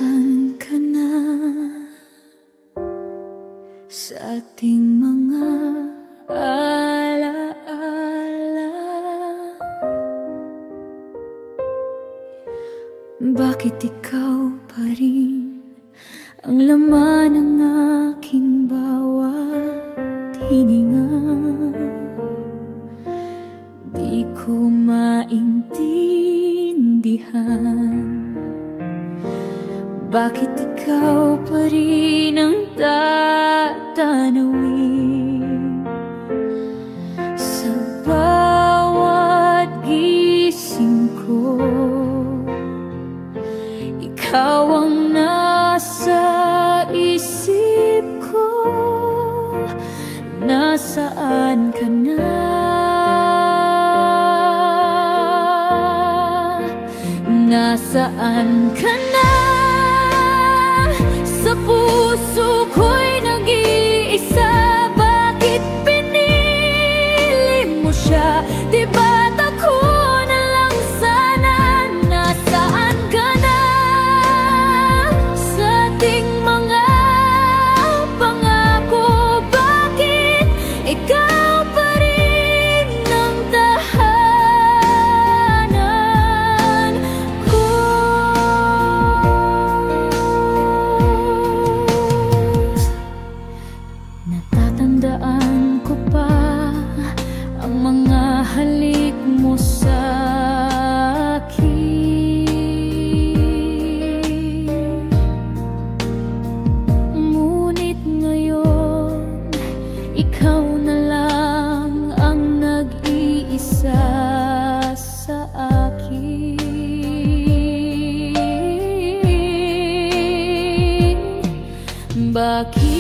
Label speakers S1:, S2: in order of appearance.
S1: Nasaan ka na sa ating mga alaala? Bakit ikaw pa rin ang laman ng aking bawat hininga? Di ko maintindihan bakit ikaw pa rin ang tatanawin sa bawat gising ko. Ikaw ang nasa isip ko. Nasaan ka na? Nasaan ka na? Sa puso ko'y nag-iisa. Bakit pinili mo siya? Di ba't ako na lang sana? Nasaan ka na sa ating mga pangako? Bakit ikaw pa rin ang tahanan ko? Natatandaan ko pa ang mga halik mo sa akin. Ngunit ngayon, ikaw na lang ang nag-iisa sa akin. Bakit